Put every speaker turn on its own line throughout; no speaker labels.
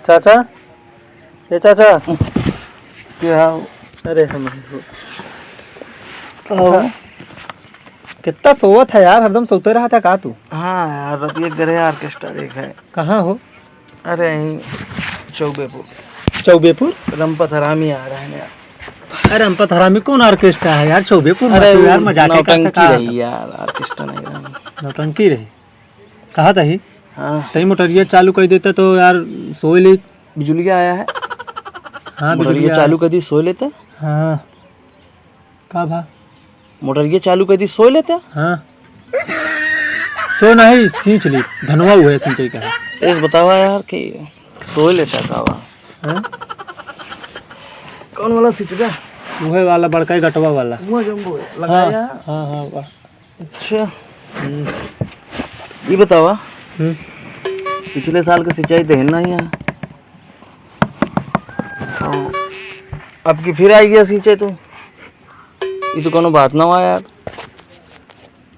चाचा, ये चाचा
क्या?
अरे हम
कहो।
कितना सोवत है यार, हरदम सोते रहा था का तू?
हाँ यार, रतिया गरे ऑर्केस्ट्रा देखा है।
कहाँ हो?
अरे यहीं चौबेपुर।
चौबेपुर?
रंपत हरामी आ रहा है यार।
अरे रंपत हरामी कौन ऑर्केस्ट्रा है यार चौबेपुर?
अरे
तो यार मजाक
नौटंकी रही यार, ऑर्केस्ट्रा नहीं रही।
नौटंकी रही? कहा था ही?
हाँ
तही मोटरिया चालू कर देता तो यार सोए ले।
बिजुलिया आया है।
हाँ
मोटरिया चालू कर दी, सो लेते।
हाँ का भा?
मोटरिया चालू कर दी, सो लेते।
हाँ सो नहीं, सींच ली, धनवा हुआ है सिंचाई का।
तेज बतावा यार कि सो लेता कावा।
हाँ?
कौन वाला सिचरा?
वही वाला बड़का ही गटवा वाला।
वो जम्बो लगाया।
हाँ हाँ वाह।
अच्छा ये बतावा,
हम्म।
पिछले साल का सिंचाई देना ही है, अब की फिर आई गया सिंचाई तो ये तो कोनो बात ना हुआ यार।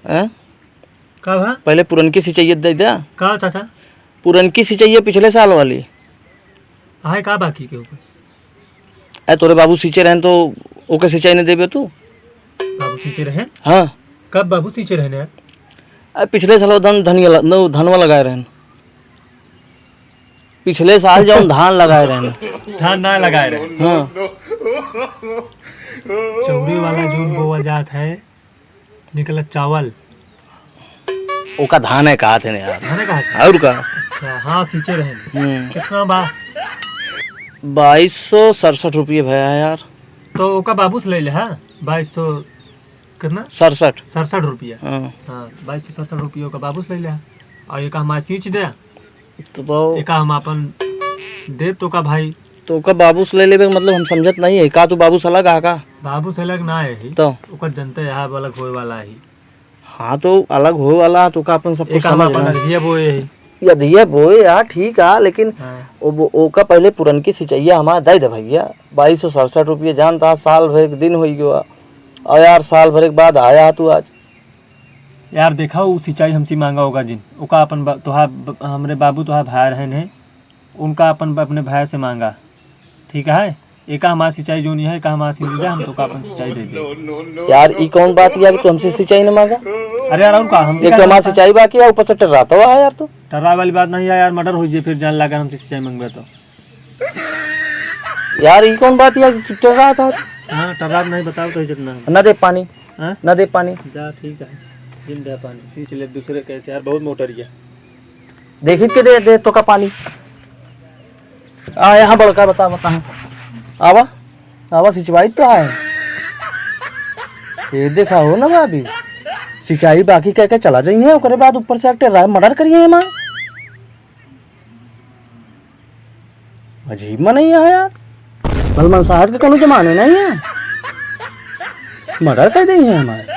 हैं?
का भा?
पहले पुरनकी सिंचाई दे दिया।
का चाचा?
पुरनकी सिंचाई पिछले साल वाली
है का बाकी के ऊपर?
ए तोरे बाबू सिंचे रहन तो ओके सिंचाई नहीं देबे तू?
बाबू सींचे रहे?
हाँ
कब बाबू सींचे रहे यार?
पिछले साल धनवा लगाए रहन। पिछले साल जब धान लगाए रहन।
धान ना लगाए रहे?
हाँ
चौरी वाला जो बोआ जात है निकला चावल,
ओका धान है कहा थे यार।
धान कहा था?
और का?
अच्छा हाँ सींचे रहे। कितना बा?
2267 रुपये भैया यार।
तो ओका बाबू से ले ले। हाँ 2200 कितना?
67
रुपया।
हाँ।
हाँ 2267 रुपये का बाबू से ले ले। और एक हमारे सींच दे,
तो
एक हम अपन देव तो का भाई।
तो का बाबू से ले लेबे मतलब हम समझत नहीं है का तू बाबू से अलग का?
बाबू से अलग ना है ही
तो
ओकर जनता यहाँ अलग होए वाला है।
हाँ तो अलग हो वाला तो का अपन सब कुछ
एक हम अपन
समझ
अधिया बोए है।
यदि बोए यार ठीक है, लेकिन
हाँ।
ओका पहले पुरनकी सिंचाइया हमारा दे दे भैया। 2267 रुपये जानता, साल भर एक दिन हो गया और यार साल भर के बाद आया तू आज।
यार देखा वो सिंचाई हमसे मांगा होगा जिन ओका अपन हमरे बाबू तुहार भाई रहन है, उनका अपन अपने भाई से मांगा। ठीक है, एक हमारी सिंचाई जो नहीं है, एक हमारी सिंचाई हम तो का अपन सिंचाई दे दे।
यार ये कौन बात यार, तू हमसे सिंचाई नहीं मांगा?
अरे यार उनका हमसे
एक तो हमारी सिंचाई बाकी है, ऊपर से टर्राता हुआ है यार तू।
टर्रा वाली बात नहीं है यार, मर्डर हो जाए फिर जान लगा हमसे सिंचाई मांगबे तो।
यार ये कौन बात यार, टर्रा था।
हाँ टर्रा नहीं बताओ तो जितना
न दे पानी।
हाँ
न दे पानी।
जा ठीक है, जिन दे पानी सींच ले दूसरे कैसे यार, बहुत मोटरिया
देख के दे तो का पानी। यहाँ बड़का बता आवा आवा सिंचाई तो है ये देखा हो ना भाभी, सिंचाई बाकी कह के चला जाइए, उसके बाद ऊपर से टेरा मर्डर करिए माँ। अजीब में नहीं है यार, भलमान साहब के कोनो जमाने नहीं है, मर्डर कर दी है हमारे।